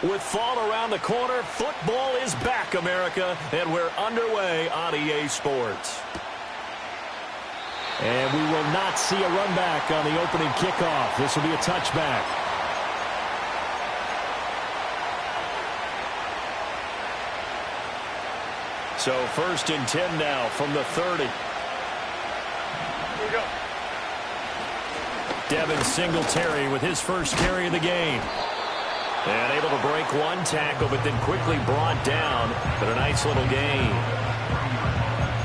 With fall around the corner, football is back, America, and we're underway on EA Sports. And we will not see a run back on the opening kickoff. This will be a touchback. So 1st and 10 now from the 30. Here we go. Devin Singletary with his first carry of the game. And able to break one tackle, but then quickly brought down. But a nice little gain.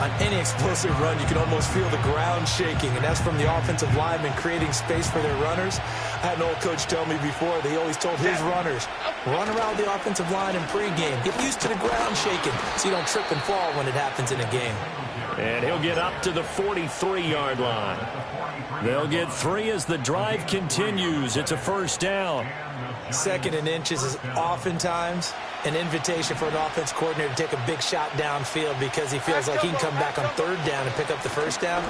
On any explosive run, you can almost feel the ground shaking, and that's from the offensive linemen creating space for their runners. I had an old coach tell me before, he always told his runners, run around the offensive line in pregame. Get used to the ground shaking so you don't trip and fall when it happens in a game. And he'll get up to the 43-yard line. They'll get 3 as the drive continues. It's a first down. 2nd and inches is oftentimes an invitation for an offense coordinator to take a big shot downfield because he feels like he can come back on 3rd down and pick up the first down.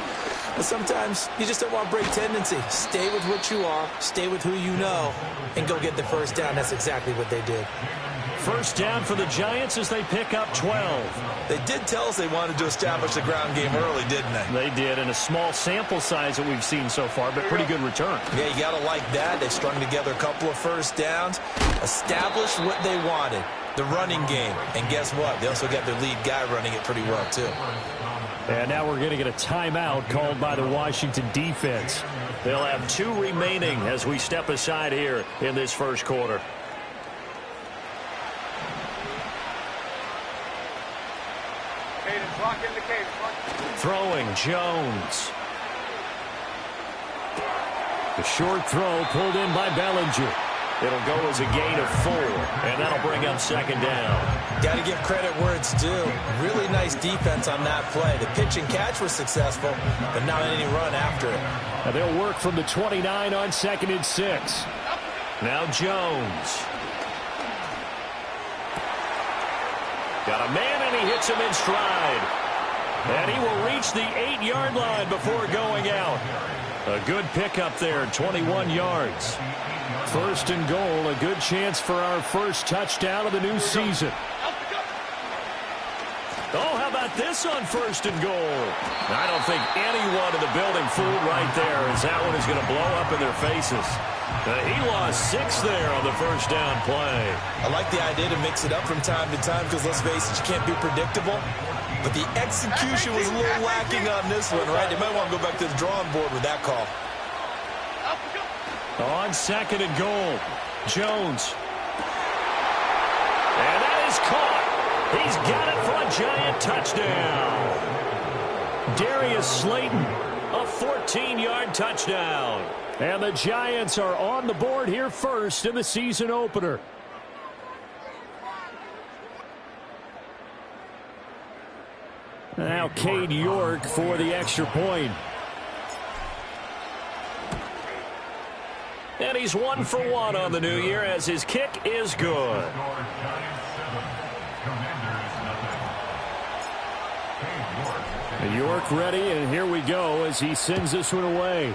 But sometimes you just don't want to break tendency. Stay with what you are, stay with who you know, and go get the first down. That's exactly what they did. First down for the Giants as they pick up 12. They did tell us they wanted to establish the ground game early, didn't they? They did, in a small sample size that we've seen so far, but pretty good return. Yeah, you got to like that. They strung together a couple of first downs, established what they wanted, the running game. And guess what? They also got their lead guy running it pretty well, too. And now we're going to get a timeout called by the Washington defense. They'll have 2 remaining as we step aside here in this first quarter. Throwing Jones. The short throw pulled in by Bellinger. It'll go as a gain of 4, and that'll bring up 2nd down. Got to give credit where it's due. Really nice defense on that play. The pitch and catch was successful, but not any run after it. Now they'll work from the 29 on 2nd and 6. Now Jones. Got a man, and he hits him in stride. And he will reach the 8-yard line before going out. A good pickup there, 21 yards. 1st and goal, a good chance for our first touchdown of the new season. Oh, how about this on 1st and goal? I don't think anyone in the building fooled right there, as that one is going to blow up in their faces. He lost 6 there on the first down play. I like the idea to mix it up from time to time because, let's face it, you can't be predictable. But the execution was a little lacking on this one, right? They might want to go back to the drawing board with that call. On 2nd and goal, Jones. And that is caught. He's got it for a Giant touchdown. Darius Slayton, a 14-yard touchdown. And the Giants are on the board here first in the season opener. Now Cade York for the extra point. And he's 1 for 1 on the new year as his kick is good. York ready, and here we go as he sends this one away.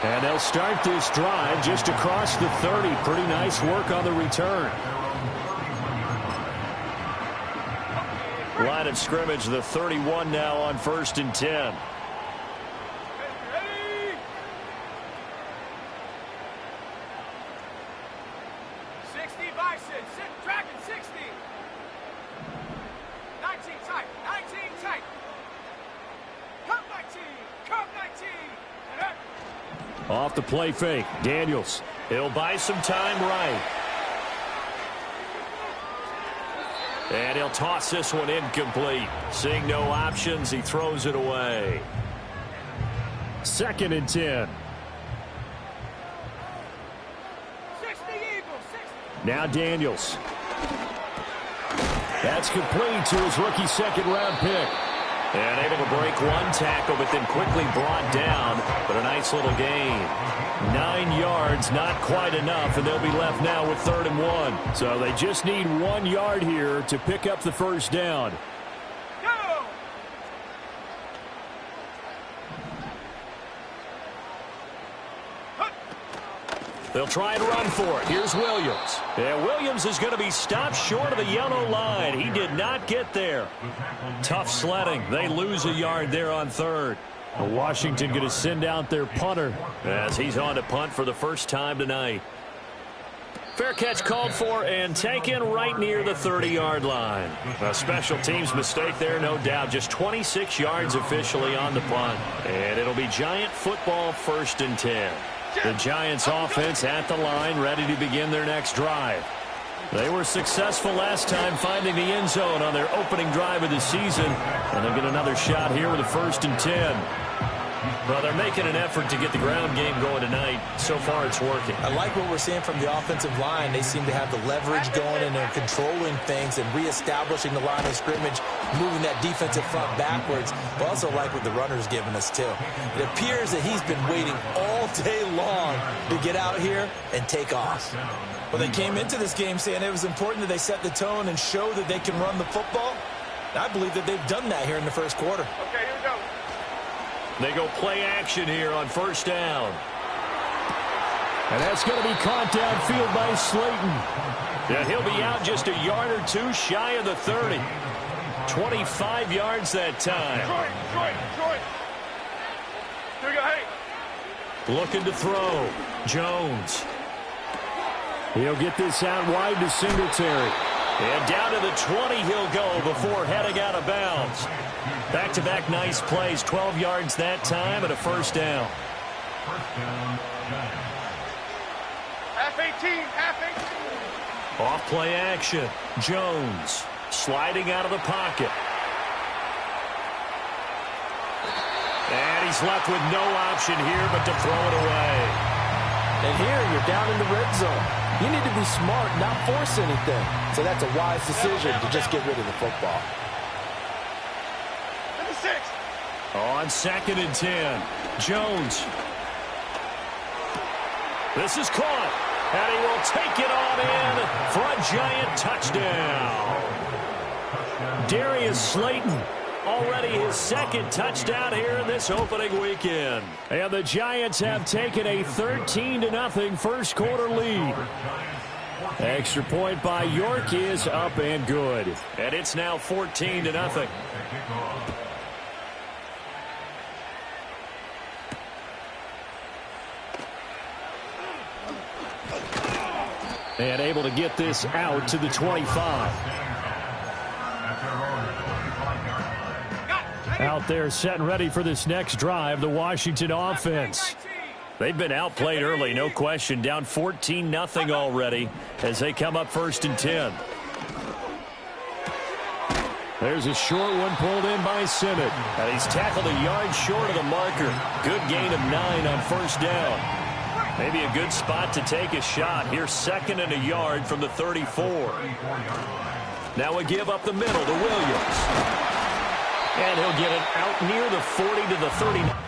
And they'll start this drive just across the 30. Pretty nice work on the return. Line of scrimmage, the 31 now on 1st and 10. Off the play fake, Daniels. He'll buy some time right. And he'll toss this one incomplete. Seeing no options, he throws it away. 2nd and 10. Now Daniels. That's complete to his rookie 2nd-round pick. And able to break one tackle, but then quickly brought down. But a nice little gain. 9 yards, not quite enough, and they'll be left now with 3rd and 1. So they just need 1 yard here to pick up the first down. They'll try and run for it. Here's Williams. And Williams is going to be stopped short of the yellow line. He did not get there. Tough sledding. They lose a yard there on third. Washington going to send out their punter as he's on to punt for the first time tonight. Fair catch called for and taken right near the 30-yard line. A special teams mistake there, no doubt. Just 26 yards officially on the punt. And it'll be Giant football, 1st and 10. The Giants offense at the line, ready to begin their next drive. They were successful last time finding the end zone on their opening drive of the season. And they'll get another shot here with a 1st and 10. Well, they're making an effort to get the ground game going tonight. So far, it's working. I like what we're seeing from the offensive line. They seem to have the leverage going, and they're controlling things and reestablishing the line of scrimmage, moving that defensive front backwards. But also like what the runner's giving us, too. It appears that he's been waiting all day long to get out here and take off. Well, they came into this game saying it was important that they set the tone and show that they can run the football. I believe that they've done that here in the first quarter. Okay, here we go. They go play action here on 1st down. And that's going to be caught downfield by Slayton. Yeah, he'll be out just a yard or two shy of the 30. 25 yards that time. Detroit. Here we go, hey. Looking to throw. Jones. He'll get this out wide to Singletary. And down to the 20 he'll go before heading out of bounds. Back-to-back nice plays. 12 yards that time and a 1st down. Half 18. Off play action. Jones sliding out of the pocket. And he's left with no option here but to throw it away. And here you're down in the red zone. You need to be smart, not force anything. So that's a wise decision to just get rid of the football. Number 6. On 2nd and 10. Jones. This is caught. And he will take it on in for a Giant touchdown. Darius Slayton. Already his 2nd touchdown here in this opening weekend. And the Giants have taken a 13-0 first quarter lead. Extra point by York is up and good. And it's now 14-0. And able to get this out to the 25. Out there set and ready for this next drive, the Washington offense. They've been outplayed early, no question. Down 14-0 already as they come up 1st and 10. There's a short one pulled in by Simmons. And he's tackled a yard short of the marker. Good gain of 9 on 1st down. Maybe a good spot to take a shot. Here's 2nd and a yard from the 34. Now a give up the middle to Williams. And he'll get it out near the 40 to the 39.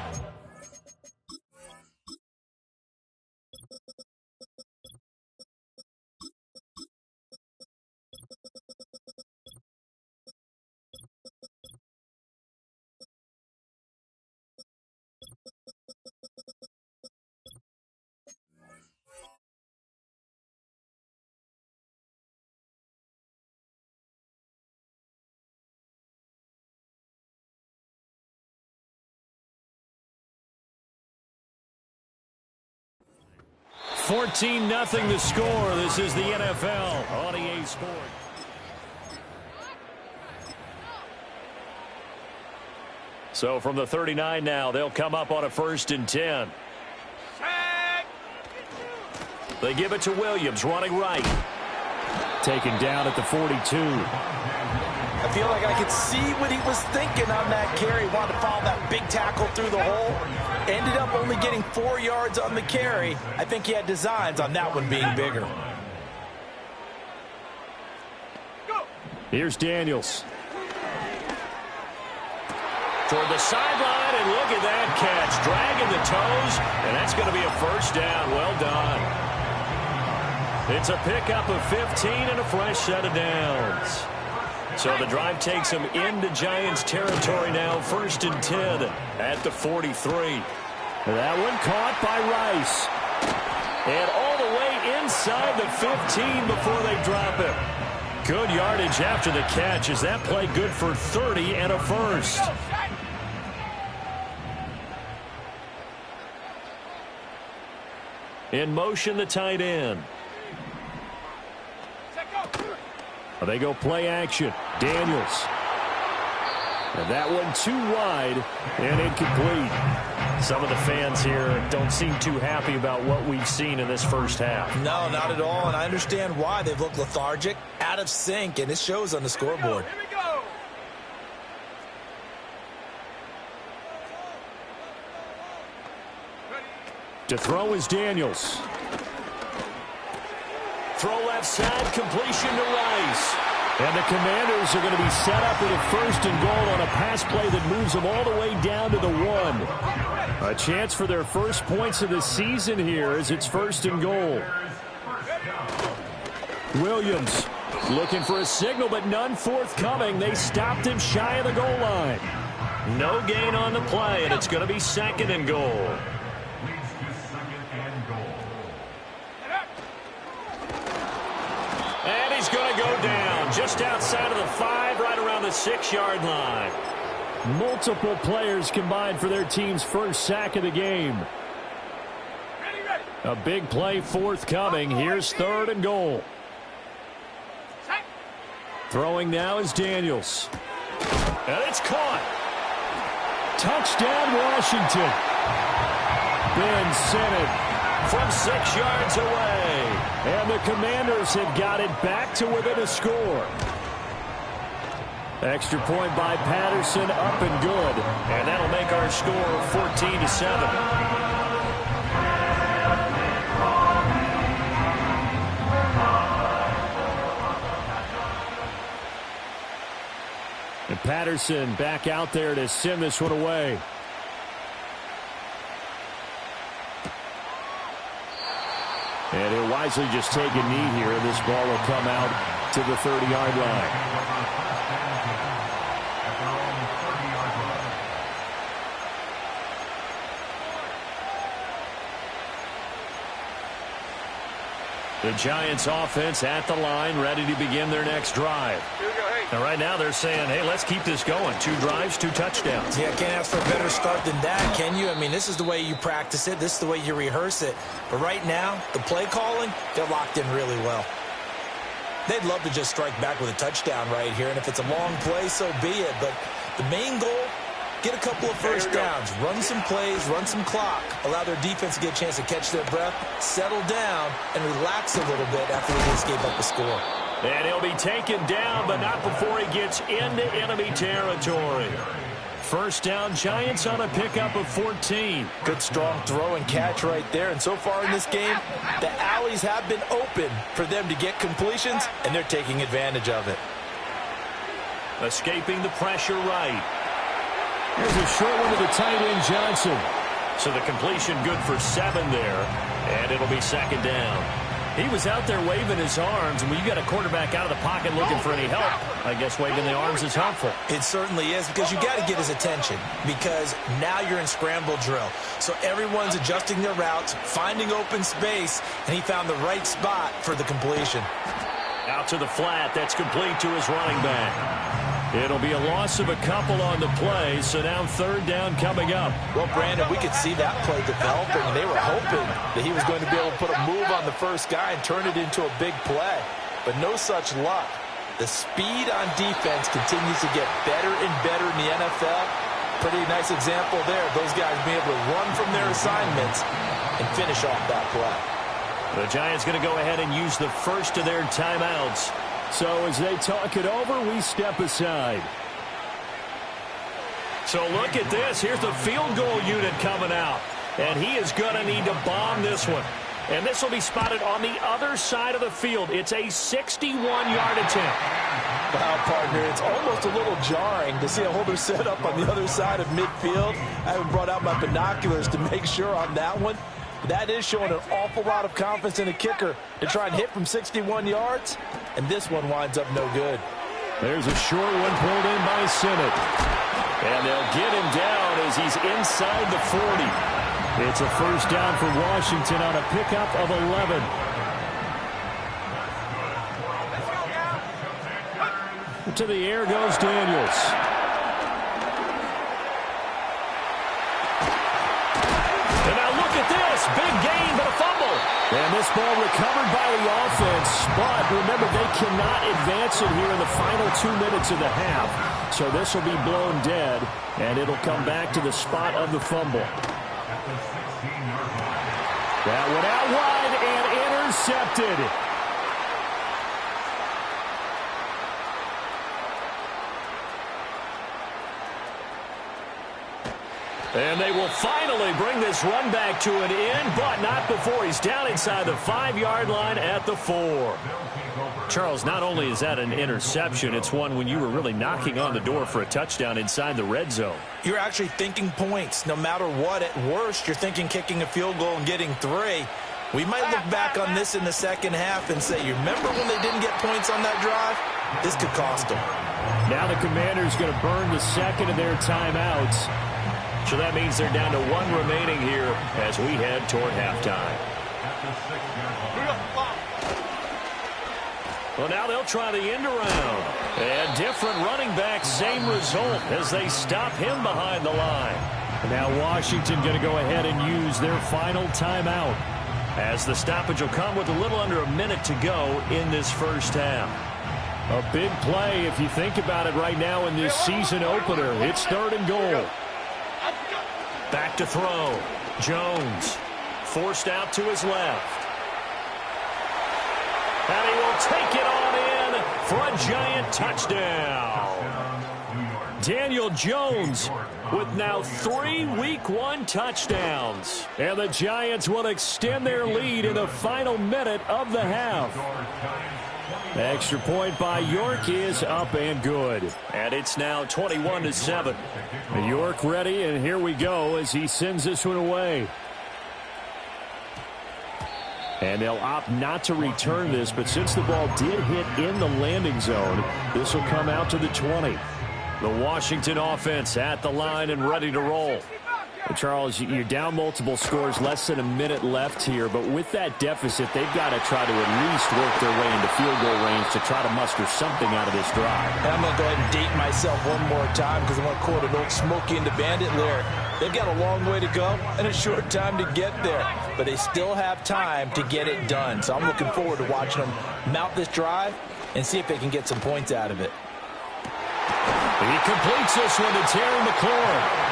$14-0 the score. This is the NFL on EA Sports. So from the 39 now, they'll come up on a 1st and 10. They give it to Williams, running right. Taken down at the 42. I feel like I could see what he was thinking on that carry. Wanted to follow that big tackle through the hole. Ended up only getting 4 yards on the carry. I think he had designs on that one being bigger. Here's Daniels. Toward the sideline, and look at that catch. Dragging the toes, and that's going to be a 1st down. Well done. It's a pickup of 15 and a fresh set of downs. So the drive takes them into Giants territory now. 1st and 10 at the 43. That one caught by Rice. And all inside the 15 before they drop it. Good yardage after the catch. Is that play good for 30 and a first? In motion, the tight end. They go play action. Daniels. And that one too wide and incomplete. Some of the fans here don't seem too happy about what we've seen in this first half. No, not at all, and I understand why. They've looked lethargic, out of sync, and it shows on the scoreboard. Here we go. To throw is Daniels. Throw left side, completion to Rice. And the Commanders are going to be set up with a first and goal on a pass play that moves them all the way down to the 1. A chance for their first points of the season here as it's first and goal. Williams looking for a signal, but none forthcoming. They stopped him shy of the goal line. No gain on the play, and it's going to be second and goal. And he's going to go down just outside of the 5, right around the 6-yard line. Multiple players combined for their team's first sack of the game. A big play forthcoming. Here's third and goal. Throwing now is Daniels. And it's caught. Touchdown, Washington. Ben sent it from 6 yards away. And the Commanders have got it back to within a score. Extra point by Patterson, up and good. And that'll make our score 14-7. And Patterson back out there to send this one away. And he'll wisely just take a knee here, and this ball will come out to the 30-yard line. The Giants offense at the line, ready to begin their next drive. Here we go, hey. And right now they're saying, hey, let's keep this going. 2 drives, 2 touchdowns. Yeah, can't ask for a better start than that, can you? I mean, this is the way you practice it. This is the way you rehearse it. But right now, the play calling, they're locked in really well. They'd love to just strike back with a touchdown right here. And if it's a long play, so be it. But the main goal, get a couple of first downs, run some plays, run some clock, allow their defense to get a chance to catch their breath, settle down, and relax a little bit after they just gave up the score. And he'll be taken down, but not before he gets into enemy territory. First down, Giants on a pickup of 14. Good strong throw and catch right there. And so far in this game, the alleys have been open for them to get completions, and they're taking advantage of it. Escaping the pressure right. Here's a short one to the tight end, Johnson. So the completion good for 7 there, and it'll be second down. He was out there waving his arms, and when you got a quarterback out of the pocket looking for any help, I guess waving the arms is helpful. It certainly is, because you got to get his attention, because now you're in scramble drill. So everyone's adjusting their routes, finding open space, and he found the right spot for the completion. Out to the flat, that's complete to his running back. It'll be a loss of a couple on the play, so now third down coming up. Well, Brandon, we could see that play developing, and they were hoping that he was going to be able to put a move on the first guy and turn it into a big play. But no such luck. The speed on defense continues to get better and better in the NFL. Pretty nice example there. Those guys being able to run from their assignments and finish off that play. The Giants going to go ahead and use the first of their timeouts. So as they talk it over, we step aside. So look at this. Here's the field goal unit coming out. And he is going to need to bomb this one. And this will be spotted on the other side of the field. It's a 61-yard attempt. Wow, partner, it's almost a little jarring to see a holder set up on the other side of midfield. I haven't brought out my binoculars to make sure on that one. That is showing an awful lot of confidence in the kicker to try and hit from 61 yards, and this one winds up no good. There's a short one pulled in by Sinnott. And they'll get him down as he's inside the 40. It's a first down for Washington on a pickup of 11. to the air goes Daniels. And now look at this. Big gain, but a fumble. And this ball recovered by the offense. But remember, they cannot advance it here in the final 2 minutes of the half. So this will be blown dead, and it'll come back to the spot of the fumble. That went out wide and intercepted. And they will finally bring this run back to an end, but not before he's down inside the 5-yard line at the 4. Charles, not only is that an interception, it's one when you were really knocking on the door for a touchdown inside the red zone. You're actually thinking points. No matter what, at worst, you're thinking kicking a field goal and getting 3. We might look back on this in the second half and say, you remember when they didn't get points on that drive? This could cost them. Now the Commanders going to burn the second of their timeouts. So that means they're down to 1 remaining here as we head toward halftime. Well, now they'll try the end around. And different running back, same result as they stop him behind the line. And now Washington going to go ahead and use their final timeout as the stoppage will come with a little under a minute to go in this first half. A big play if you think about it right now in this season opener. It's 3rd and goal. Back to throw. Jones forced out to his left. And he will take it on in for a giant touchdown. Daniel Jones with now 3 Week 1 touchdowns. And the Giants will extend their lead in the final minute of the half. Extra point by York is up and good. And it's now 21-7. York ready, and here we go as he sends this one away. And they'll opt not to return this, but since the ball did hit in the landing zone, this will come out to the 20. The Washington offense at the line and ready to roll. Charles, you're down multiple scores, less than a minute left here, but with that deficit, they've got to try to at least work their way into field goal range to try to muster something out of this drive. And I'm going to go ahead and date myself one more time because I'm going to quote an old Smokey and the Bandit lyric. They've got a long way to go and a short time to get there, but they still have time to get it done. So I'm looking forward to watching them mount this drive and see if they can get some points out of it. He completes this one to Terry McLaurin.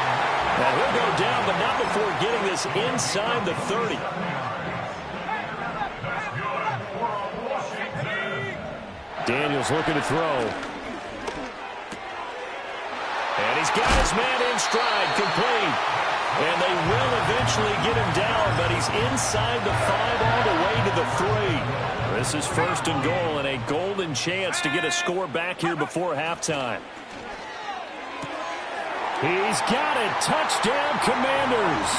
Now he'll go down, but not before getting this inside the 30. Daniels looking to throw. And he's got his man in stride, complete. And they will eventually get him down, but he's inside the 5 all the way to the 3. This is 1st and goal and a golden chance to get a score back here before halftime. He's got it. Touchdown, Commanders.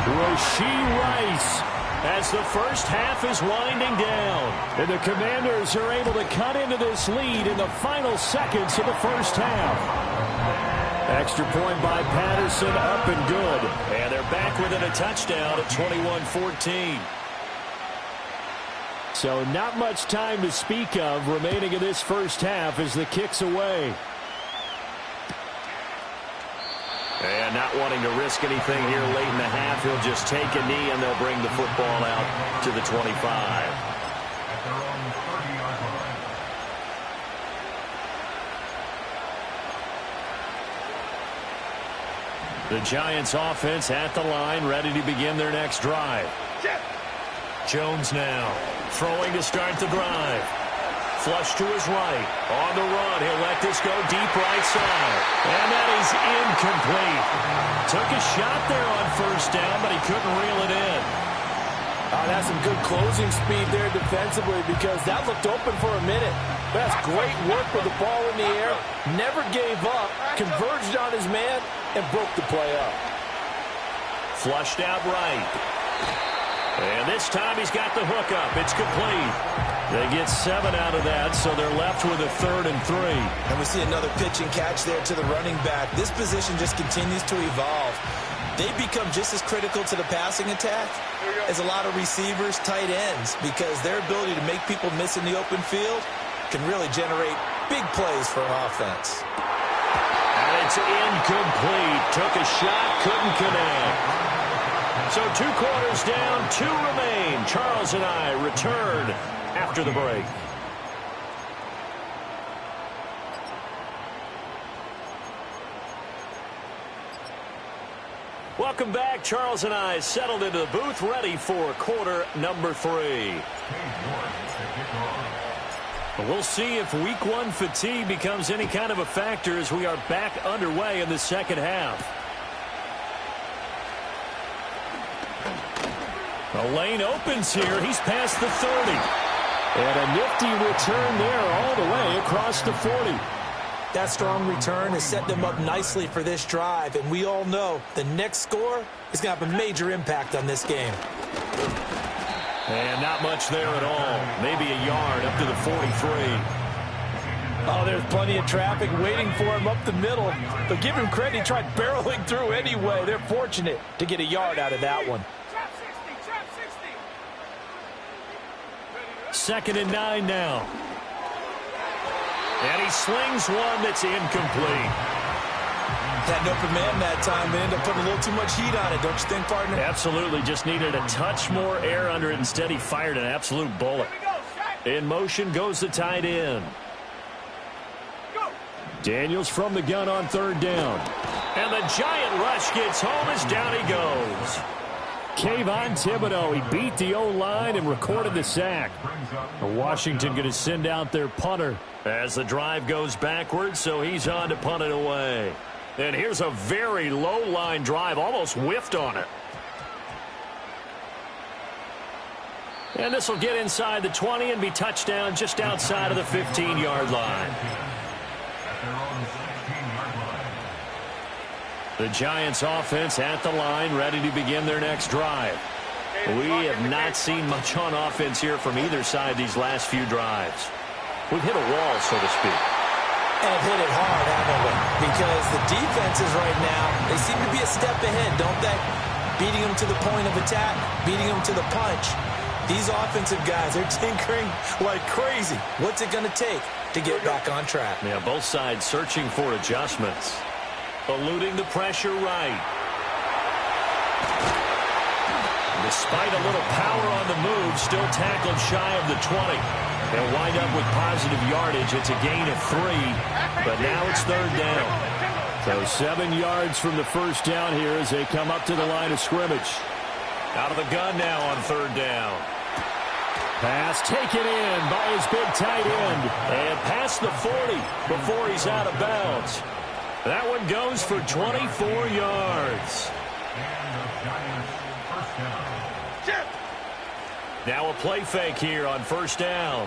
Rashee Rice as the first half is winding down. And the Commanders are able to cut into this lead in the final seconds of the first half. Extra point by Patterson, up and good. And they're back within a touchdown at 21-14. So not much time to speak of remaining in this first half as the kick's away. And not wanting to risk anything here late in the half, he'll just take a knee and they'll bring the football out to the 25. The Giants offense at the line, ready to begin their next drive. Jones now throwing to start the drive. Flush to his right. On the run, he'll let this go deep right side. And that is incomplete. Took a shot there on first down, but he couldn't reel it in. That's some good closing speed there defensively because that looked open for a minute. That's great work with the ball in the air. Never gave up. Converged on his man and broke the play up. Flushed out right. And this time he's got the hook up. It's complete. They get 7 out of that, so they're left with a 3rd and 3. And we see another pitch and catch there to the running back. This position just continues to evolve. They become just as critical to the passing attack as a lot of receivers, tight ends, because their ability to make people miss in the open field can really generate Big plays for an offense. And it's incomplete. Took a shot, couldn't connect. So 2 quarters down, 2 remain. Charles and I return after the break. Welcome back. Charles and I settled into the booth, ready for quarter number 3. We'll see if week 1 fatigue becomes any kind of a factor as we are back underway in the second half. The lane opens here. He's past the 30. And a nifty return there all the way across the 40. That strong return has set them up nicely for this drive, and we all know the next score is going to have a major impact on this game. And not much there at all. Maybe a yard up to the 43. Oh, there's plenty of traffic waiting for him up the middle. But give him credit, he tried barreling through anyway. They're fortunate to get a yard out of that one. Second and 9 now. And he slings one that's incomplete. Had an open man that time, but ended up putting a little too much heat on it, don't you think, partner? Absolutely. Just needed a touch more air under it. Instead, he fired an absolute bullet. In motion goes the tight end. Daniels from the gun on 3rd down. And the giant rush gets home as down he goes. Kayvon Thibodeau, he beat the O-line and recorded the sack. Washington going to send out their punter as the drive goes backwards, so he's on to punt it away. And here's a very low-line drive, almost whiffed on it. And this will get inside the 20 and be touchdown just outside of the 15-yard line. The Giants offense at the line, ready to begin their next drive. We have not seen much on offense here from either side these last few drives. We've hit a wall, so to speak. And hit it hard, haven't we? Because the defenses right now, they seem to be a step ahead, don't they? Beating them to the point of attack, beating them to the punch. These offensive guys are tinkering like crazy. What's it going to take to get back on track? Yeah, both sides searching for adjustments. Eluding the pressure right. Despite a little power on the move, still tackled shy of the 20. They'll wind up with positive yardage. It's a gain of 3, but now it's 3rd down. So 7 yards from the first down here as they come up to the line of scrimmage. Out of the gun now on 3rd down. Pass taken in by his big tight end. And past the 40 before he's out of bounds. That one goes for 24 yards. Now a play fake here on 1st down.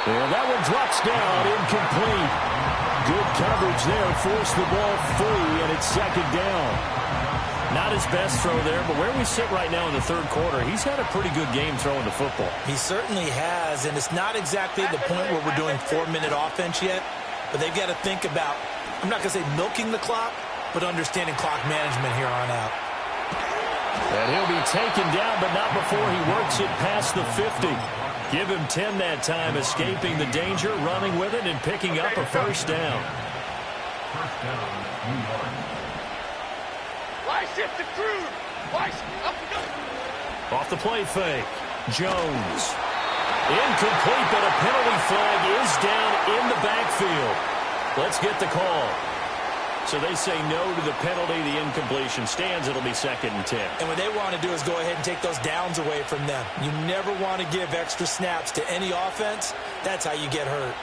And that one drops down, incomplete. Good coverage there, forced the ball free, and it's 2nd down. Not his best throw there, but where we sit right now in the 3rd quarter, he's had a pretty good game throwing the football. He certainly has, and it's not exactly the point where we're doing 4-minute offense yet, but they've got to think about, I'm not going to say milking the clock, but understanding clock management here on out. And he'll be taken down, but not before he works it past the 50. Give him 10 that time, escaping the danger, running with it, and picking up a 1st down. Off the play fake. Jones. Incomplete, but a penalty flag is down in the backfield. Let's get the call. So they say no to the penalty. The incompletion stands. It'll be 2nd and 10. And what they want to do is go ahead and take those downs away from them. You never want to give extra snaps to any offense. That's how you get hurt.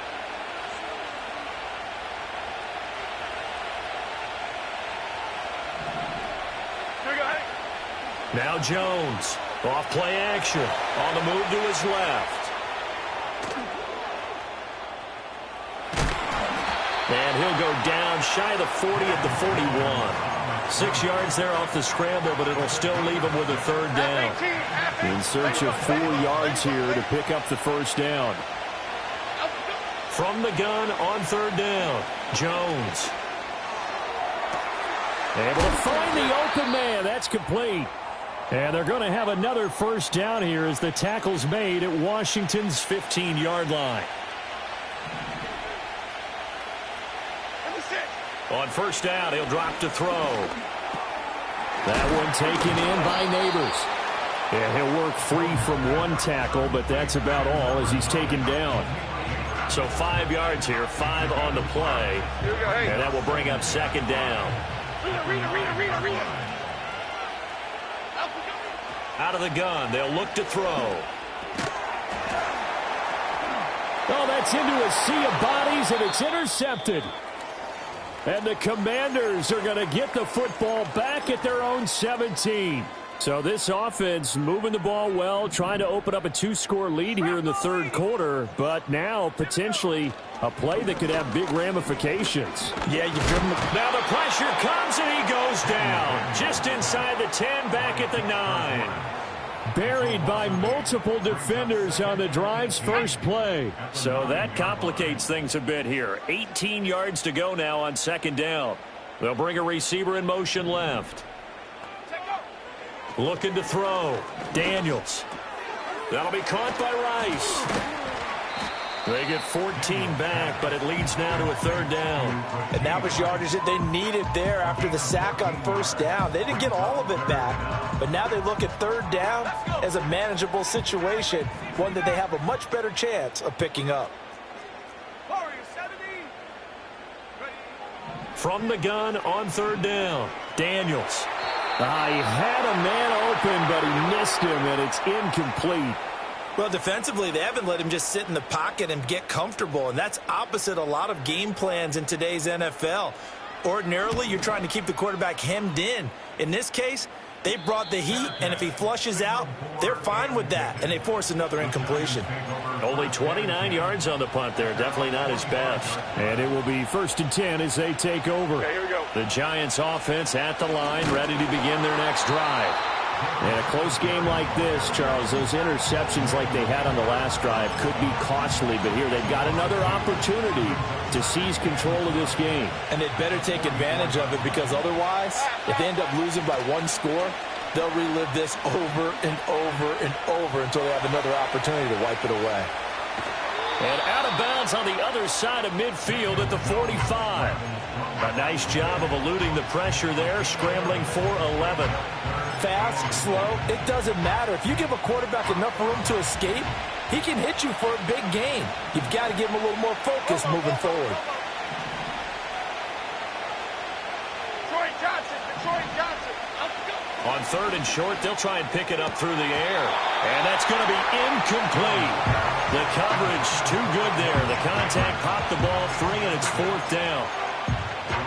Now Jones. Off play action. On the move to his left. And he'll go down shy of the 40 at the 41. 6 yards there off the scramble, but it'll still leave him with a 3rd down. In search of 4 yards here to pick up the 1st down. From the gun on 3rd down, Jones. Able to find the open man. That's complete. And they're going to have another 1st down here as the tackle's made at Washington's 15-yard line. On first down, he'll drop to throw. That one taken in by Neighbors. And he'll work free from one tackle, but that's about all as he's taken down. So 5 yards here, 5 on the play. And that will bring up second down. Out of the gun, they'll look to throw. Oh, that's into a sea of bodies, and it's intercepted. And the Commanders are going to get the football back at their own 17. So this offense moving the ball well, trying to open up a 2-score lead here in the third quarter, but now potentially a play that could have big ramifications. Yeah, you've driven the... Now the pressure comes and he goes down. Just inside the 10, back at the 9. Buried by multiple defenders on the drive's first play. So that complicates things a bit here. 18 yards to go now on second down. They'll bring a receiver in motion left. Looking to throw. Daniels. That'll be caught by Rice. They get 14 back, but it leads now to a third down. And that was yardage that they needed there after the sack on first down. They didn't get all of it back, but now they look at third down as a manageable situation, one that they have a much better chance of picking up. From the gun on third down, Daniels. He had a man open, but he missed him, and it's incomplete. Well, defensively, they haven't let him just sit in the pocket and get comfortable, and that's opposite a lot of game plans in today's NFL. Ordinarily, you're trying to keep the quarterback hemmed in. In this case, they brought the heat, and if he flushes out, they're fine with that, and they force another incompletion. Only 29 yards on the punt there. Definitely not his best. And it will be 1st and 10 as they take over. Okay, here we go. The Giants offense at the line, ready to begin their next drive. In a close game like this, Charles, those interceptions like they had on the last drive could be costly, but here they've got another opportunity to seize control of this game. And they'd better take advantage of it, because otherwise, if they end up losing by 1 score, they'll relive this over and over and over until they have another opportunity to wipe it away. And out of bounds on the other side of midfield at the 45. A nice job of eluding the pressure there, scrambling for 11. Fast, slow, it doesn't matter. If you give a quarterback enough room to escape, he can hit you for a big gain. You've got to give him a little more focus moving forward. Detroit Johnson. On third and short, they'll try and pick it up through the air. And that's going to be incomplete. The coverage too good there. The contact popped the ball free, and it's 4th down.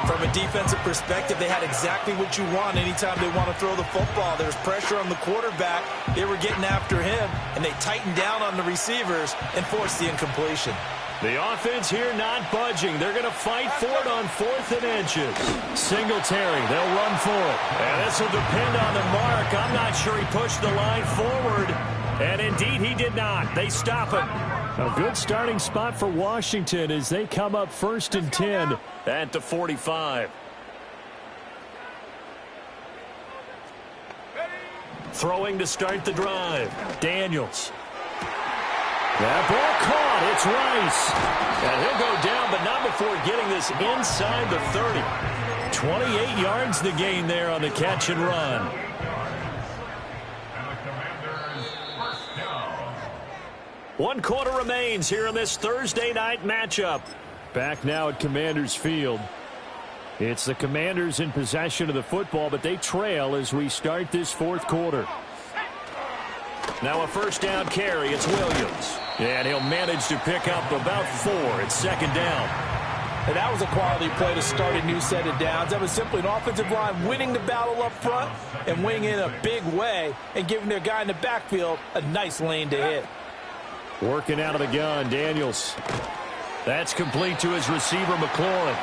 From a defensive perspective, they had exactly what you want anytime they want to throw the football. There's pressure on the quarterback. They were getting after him, and they tightened down on the receivers and forced the incompletion. The offense here not budging. They're going to fight for it on 4th and inches. Singletary, they'll run for it. And this will depend on the mark. I'm not sure he pushed the line forward. And indeed, he did not. They stop it. A good starting spot for Washington as they come up 1st and 10 at the 45. Throwing to start the drive. Daniels. That ball caught. It's Rice. And he'll go down, but not before getting this inside the 30. 28 yards the gain there on the catch and run. One quarter remains here in this Thursday night matchup. Back now at Commanders Field. It's the Commanders in possession of the football, but they trail as we start this 4th quarter. Now a first down carry. It's Williams. And he'll manage to pick up about 4. It's 2nd down. And that was a quality play to start a new set of downs. That was simply an offensive line winning the battle up front and winning in a big way and giving their guy in the backfield a nice lane to hit. Working out of the gun, Daniels. That's complete to his receiver, McLaurin.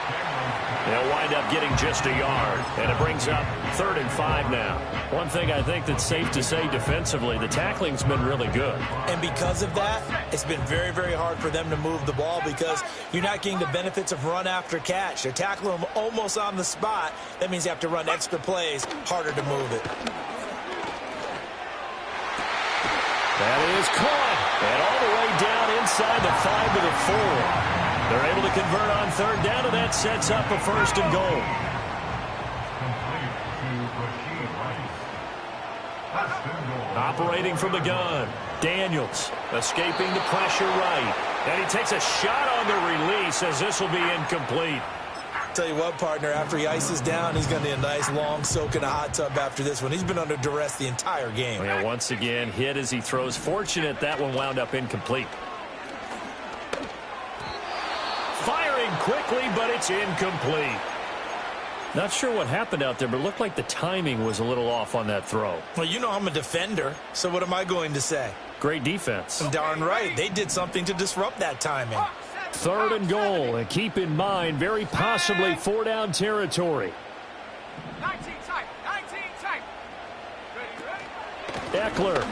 They'll wind up getting just a yard, and it brings up 3rd and 5 now. One thing I think that's safe to say defensively, the tackling's been really good. And because of that, it's been very, very hard for them to move the ball because you're not getting the benefits of run after catch. They're tackling them almost on the spot. That means you have to run extra plays, harder to move it. That is caught. And all the way down inside the 5 to the 4. They're able to convert on third down, and that sets up a 1st and goal. Operating from the gun, Daniels escaping the pressure right. And he takes a shot on the release as this will be incomplete. Tell you what, partner, after he ices down, he's going to need a nice long soak in a hot tub after this one. He's been under duress the entire game. Yeah, once again, hit as he throws. Fortunate that one wound up incomplete. Firing quickly, but it's incomplete. Not sure what happened out there, but it looked like the timing was a little off on that throw. Well, you know I'm a defender, so what am I going to say? Great defense. Darn right. They did something to disrupt that timing. 3rd and goal, and keep in mind, very possibly 4-down territory. 19 tight. 19 tight. Ready? Eckler.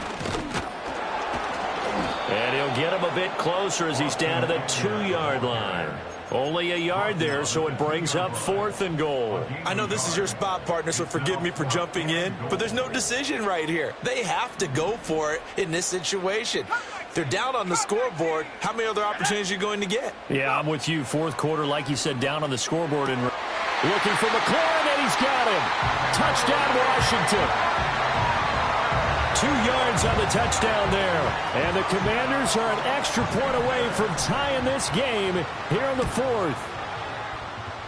And he'll get him a bit closer as he's down to the 2-yard line. Only a yard there, so it brings up 4th and goal. I know this is your spot, partner, so forgive me for jumping in, but there's no decision right here. They have to go for it in this situation. They're down on the scoreboard. How many other opportunities are you going to get? Yeah, I'm with you. 4th quarter, like you said, down on the scoreboard. And looking for McLaurin, and he's got him. Touchdown, Washington. 2 yards on the touchdown there. And the Commanders are an extra point away from tying this game here in the 4th.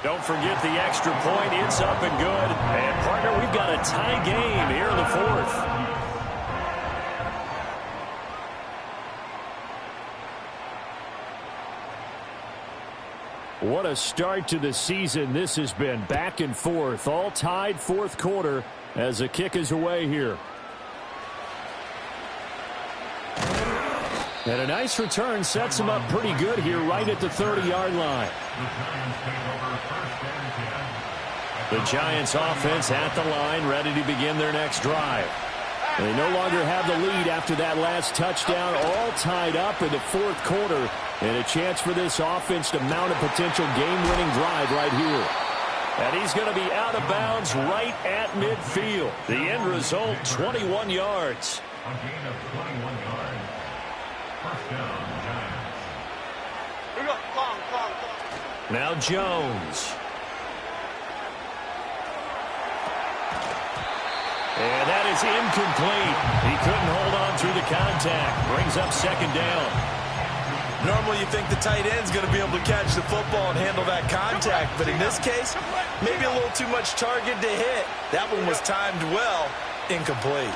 Don't forget the extra point. It's up and good. And, partner, we've got a tie game here in the 4th. What a start to the season this has been. Back and forth, all tied 4th quarter as the kick is away here. And a nice return sets him up pretty good here right at the 30-yard line. The Giants offense at the line, ready to begin their next drive. They no longer have the lead after that last touchdown, all tied up in the 4th quarter. And a chance for this offense to mount a potential game-winning drive right here. And he's going to be out of bounds right at midfield. The end result, 21 yards. A gain of 21 yards. First down, Giants. We go. Long. Now Jones. And that is incomplete. He couldn't hold on through the contact. Brings up 2nd down. Normally you think the tight end's going to be able to catch the football and handle that contact, but in this case, maybe a little too much target to hit. That one was timed well, incomplete.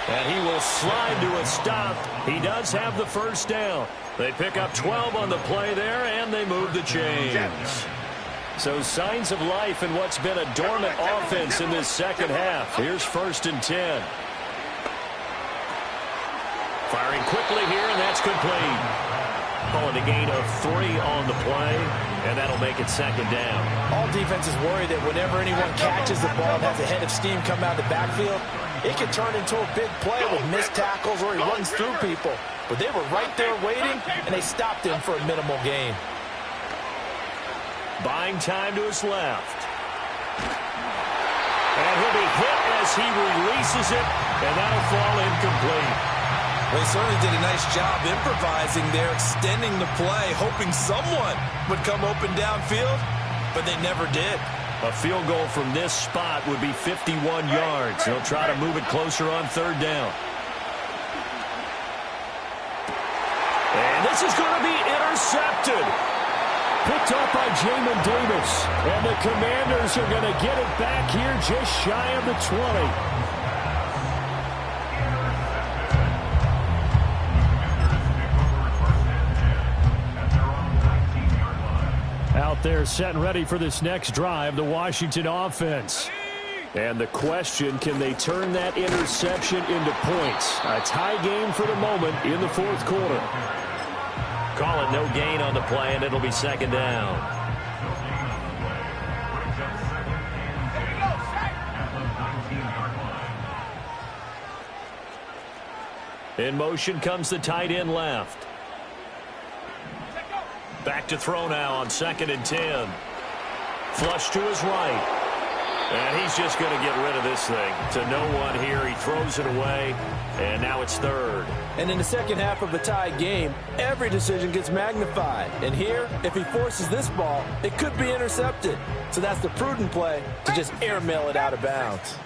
And he will slide to a stop. He does have the 1st down. They pick up 12 on the play there, and they move the chains. So signs of life in what's been a dormant offense in this 2nd half. Here's 1st and 10. Firing quickly here, and that's complete. Calling a gain of 3 on the play, and that'll make it 2nd down. All defenses worry that whenever anyone catches the ball and has a head of steam come out of the backfield, it can turn into a big play with missed tackles or he runs through people. But they were right there waiting, and they stopped him for a minimal gain. Buying time to his left. And he'll be hit as he releases it, and that'll fall incomplete. Well, he certainly did a nice job improvising there, extending the play, hoping someone would come open downfield, but they never did. A field goal from this spot would be 51 yards. They'll try to move it closer on 3rd down. And this is going to be intercepted. Picked up by Jamin Davis. And the Commanders are going to get it back here just shy of the 20. Out there set and ready for this next drive, the Washington offense. And the question, can they turn that interception into points? A tie game for the moment in the 4th quarter. Call it no gain on the play, and it'll be 2nd down. In motion comes the tight end left. Back to throw now on 2nd and 10. Flush to his right. And he's just going to get rid of this thing. To no one here. He throws it away, and now it's third. And in the second half of a tied game, every decision gets magnified. And here, if he forces this ball, it could be intercepted. So that's the prudent play to just airmail it out of bounds.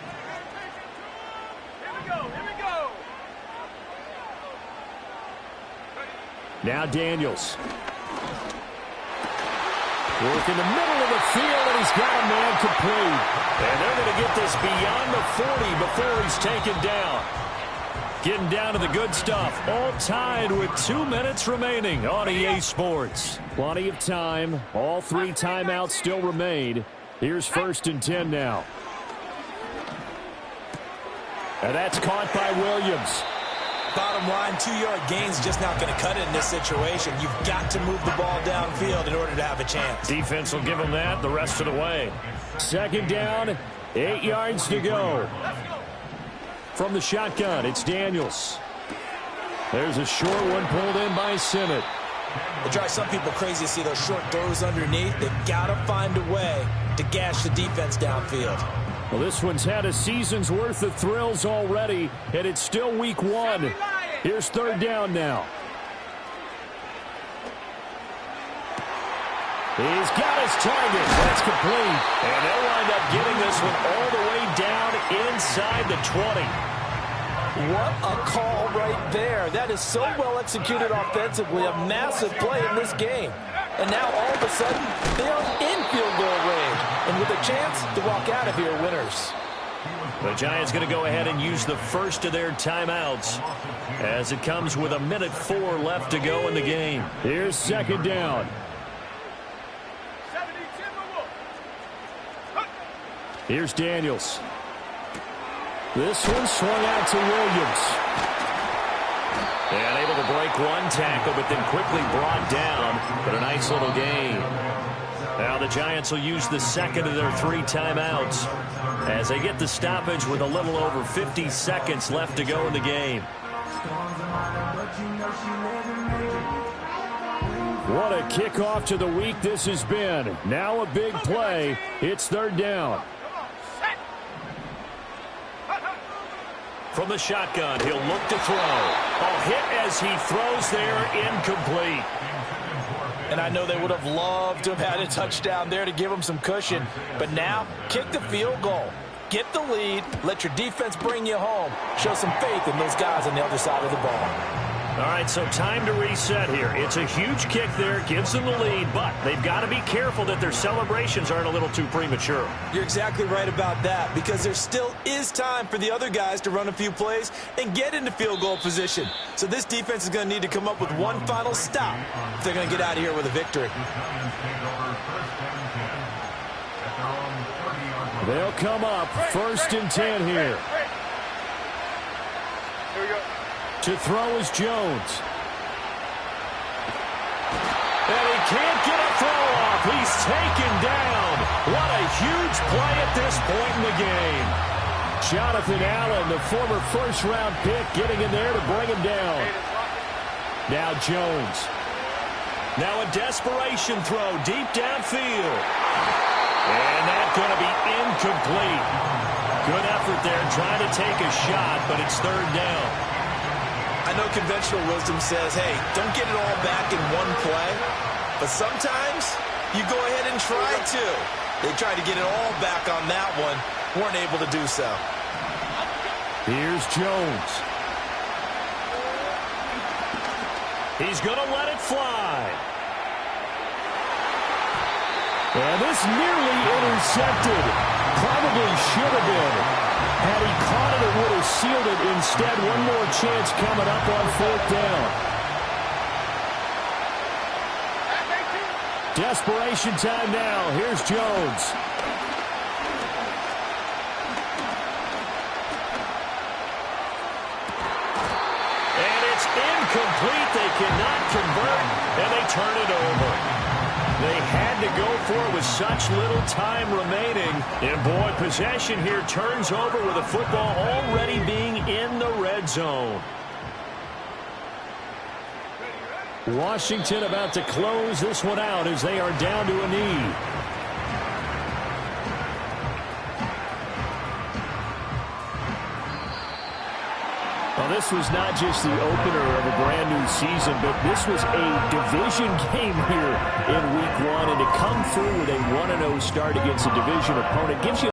Here we go. Here we go. Now Daniels. Work in the middle of the field, and he's got a man complete. And they're going to get this beyond the 40 before he's taken down. Getting down to the good stuff. All tied with 2 minutes remaining on EA Sports. Plenty of time. All 3 timeouts still remain. Here's 1st and 10 now. And that's caught by Williams. Bottom line, 2-yard gain's just not going to cut it in this situation. You've got to move the ball downfield in order to have a chance. Defense will give them that the rest of the way. 2nd down, 8 yards to go. From the shotgun, it's Daniels. There's a short one pulled in by Simmett. It drives some people crazy to see those short throws underneath. They've got to find a way to gash the defense downfield. Well, this one's had a season's worth of thrills already, and it's still week 1. Here's 3rd down now. He's got his target. That's complete. And they'll wind up getting this one all the way down inside the 20. What a call right there. That is so well executed offensively. A massive play in this game. And now all of a sudden, they are in field goal range. And with a chance to walk out of here winners. The Giants going to go ahead and use the first of their timeouts as it comes with 1:04 left to go in the game. Here's 2nd down. Here's Daniels. This one swung out to Williams. And able to break one tackle, but then quickly brought down. But a nice little gain. Now the Giants will use the second of their 3 timeouts as they get the stoppage with a little over 50 seconds left to go in the game. What a kickoff to the week this has been. Now a big play. It's 3rd down. From the shotgun, he'll look to throw. A hit as he throws there, incomplete. And I know they would have loved to have had a touchdown there to give them some cushion. But now, kick the field goal. Get the lead. Let your defense bring you home. Show some faith in those guys on the other side of the ball. All right, so time to reset here. It's a huge kick there, gives them the lead, but they've got to be careful that their celebrations aren't a little too premature. You're exactly right about that, because there still is time for the other guys to run a few plays and get into field goal position. So this defense is going to need to come up with one final stop if they're going to get out of here with a victory. They'll come up 1st and 10 here. Here we go. To throw is Jones. And he can't get a throw off. He's taken down. What a huge play at this point in the game. Jonathan Allen, the former 1st-round pick, getting in there to bring him down. Now Jones. Now a desperation throw deep downfield. And that's going to be incomplete. Good effort there trying to take a shot, but it's 3rd down. I know conventional wisdom says, hey, don't get it all back in one play. But sometimes you go ahead and try to. They tried to get it all back on that one. Weren't able to do so. Here's Jones. He's going to let it fly. And this nearly intercepted. Probably should have been. Had he caught it, it would have sealed it. Instead, one more chance coming up on 4th down. Desperation time now. Here's Jones. And it's incomplete. They cannot convert, and they turn it over. They had to go for it with such little time remaining. And, boy, possession here turns over with the football already being in the red zone. Washington about to close this one out as they are down to a knee. Well, this was not just the opener of a brand-new season, but this was a division game here in Week 1. And to come through with a 1-0 start against a division opponent gives you